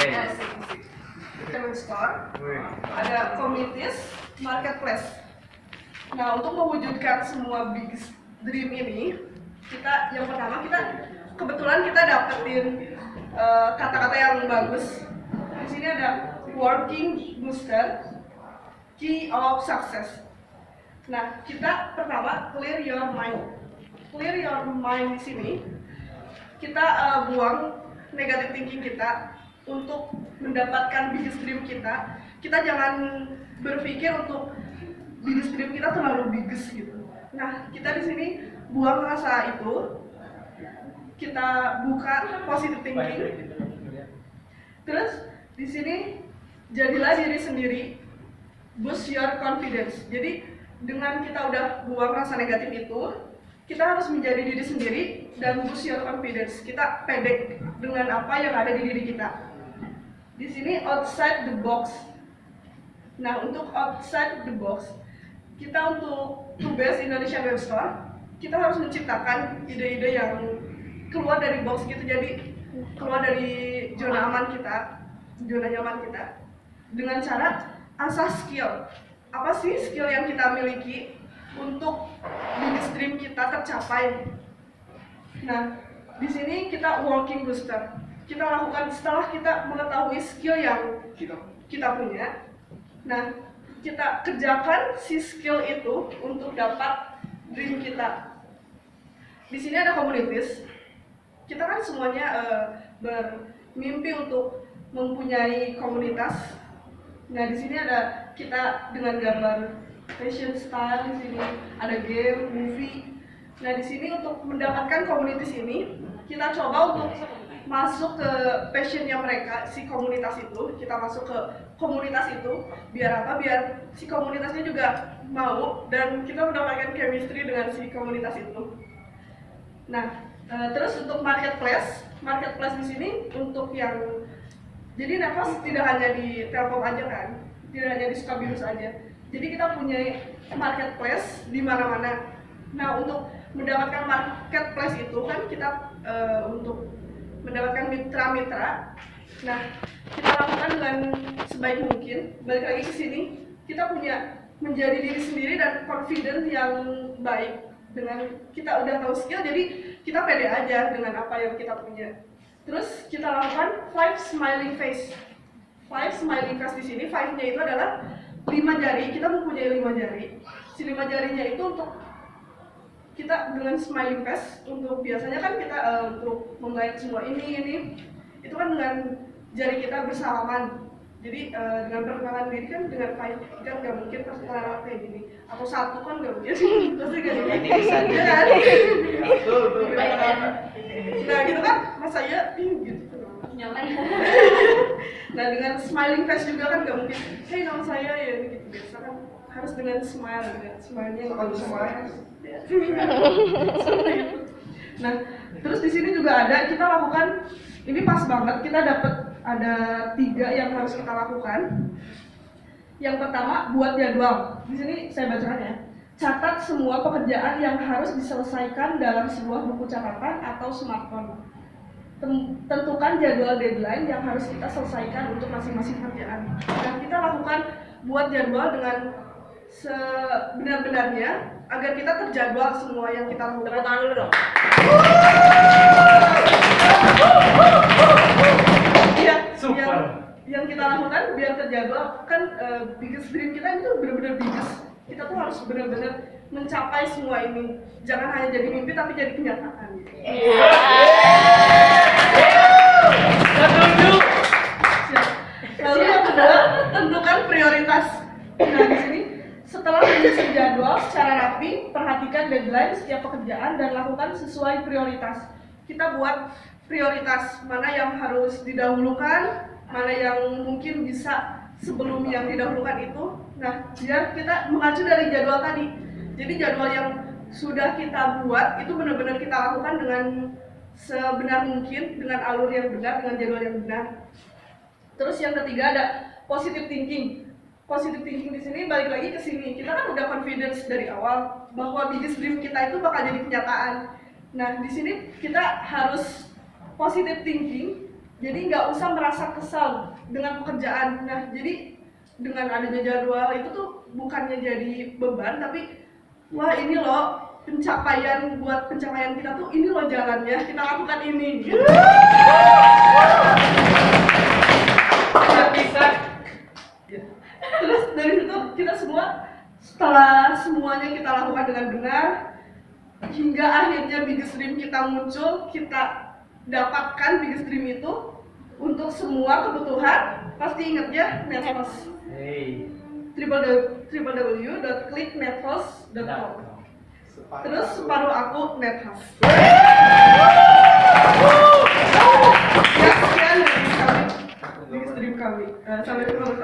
Department store, ada communities, marketplace. Nah, untuk mewujudkan semua big dream ini, yang pertama kebetulan kita dapetin kata-kata yang bagus. Di sini ada working booster, key of success. Nah, kita pertama clear your mind. Clear your mind di sini, kita buang negative thinking kita untuk mendapatkan business dream kita. Kita jangan berpikir untuk business dream kita terlalu biggest gitu. Nah, kita di sini buang rasa itu, kita buka positive thinking. Terus di sini jadilah diri sendiri, boost your confidence. Jadi dengan kita udah buang rasa negatif itu, kita harus menjadi diri sendiri dan boost your confidence. Kita pede dengan apa yang ada di diri kita. Di sini outside the box. Nah, untuk outside the box, kita untuk to base Indonesian Web Store, kita harus menciptakan ide-ide yang keluar dari box gitu. Jadi keluar dari zona aman kita, zona nyaman kita, dengan cara asah skill. Apa sih skill yang kita miliki untuk business dream kita tercapai? Nah, di sini kita working booster. Kita lakukan setelah kita mengetahui skill yang kita punya. Nah, kita kerjakan si skill itu untuk dapat dream kita. Di sini ada communities. Kita kan semuanya bermimpi untuk mempunyai komunitas. Nah, di sini ada kita dengan gambar fashion style, di sini ada game, movie. Nah, di sini untuk mendapatkan komunitas ini, kita coba untuk masuk ke passionnya mereka, si komunitas itu. Kita masuk ke komunitas itu, biar apa? Biar si komunitasnya juga mau dan kita mendapatkan chemistry dengan si komunitas itu. Nah, terus untuk marketplace di sini untuk yang jadi Nafas tidak hanya di Telkom aja kan, tidak hanya di Sukabirus aja. Jadi kita punya marketplace di mana-mana. Nah, untuk mendapatkan marketplace itu kan kita untuk mendapatkan mitra-mitra. Nah, kita lakukan dengan sebaik mungkin. Balik lagi ke sini, kita punya menjadi diri sendiri dan confident yang baik. Dengan kita udah tahu skill, jadi kita pede aja dengan apa yang kita punya. Terus kita lakukan 5 smiling face. 5 smiling face di sini, 5-nya itu adalah 5 jari. Kita mempunyai 5 jari. Si 5 jarinya itu untuk kita dengan smiling face, untuk biasanya kan kita untuk menggait semua ini itu kan dengan jari kita bersalaman. Jadi dengan perkenalan diri kan dengan 5 kan nggak mungkin perkenalan kayak gini, atau satu kan nggak mungkin pasti kayak gini kan. Nah gitu kan, mas saya gitu nyaman. Nah dengan smiling face juga kan nggak mungkin, hey nama saya ya gitu, biasa kan harus dengan smile, dengan smile-nya kalau smile. Nah, terus di sini juga ada kita lakukan, ini pas banget kita dapat ada 3 yang harus kita lakukan. Yang pertama buat jadwal. Di sini saya bacakan ya. Catat semua pekerjaan yang harus diselesaikan dalam sebuah buku catatan atau smartphone. Tentukan jadwal deadline yang harus kita selesaikan untuk masing-masing pekerjaan. Dan kita lakukan buat jadwal dengan sebenar-benarnya agar kita terjadwal semua yang kita lakukan. Tepuk tangan dulu dong. Iya, yang kita lakukan biar terjadwal kan biggest dream kita itu benar-benar biggest. Kita tuh harus benar-benar mencapai semua ini. Jangan hanya jadi mimpi tapi jadi kenyataan. Lalu yang kedua, tentukan prioritas. Nah di sini setelah menyusun jadwal secara rapi, perhatikan deadline setiap pekerjaan dan lakukan sesuai prioritas. Kita buat prioritas mana yang harus didahulukan, mana yang mungkin bisa sebelum yang didahulukan itu. Nah, biar kita mengacu dari jadwal tadi. Jadi jadwal yang sudah kita buat itu benar-benar kita lakukan dengan sebenar mungkin, dengan alur yang benar, dengan jadwal yang benar. Terus yang ketiga ada positive thinking. Positive thinking di sini balik lagi ke sini. Kita kan udah confidence dari awal bahwa biggest dream kita itu bakal jadi kenyataan. Nah, di sini kita harus positive thinking Jadi nggak usah merasa kesal dengan pekerjaan. Nah, jadi dengan adanya jadwal itu tuh bukannya jadi beban, tapi wah ini loh buat pencapaian kita tuh ini loh jalannya, kita lakukan ini. Bisa. Terus dari situ kita semua setelah semuanya kita lakukan dengan benar, hingga akhirnya biggest dream kita muncul, kita dapatkan biggest dream itu untuk semua kebutuhan. Pasti ingat ya, Netvos. www.kliknetvos.com. Terus separuh aku Netvos. Ya, sekian dari kami, biggest dream kami. Sampai ketemu.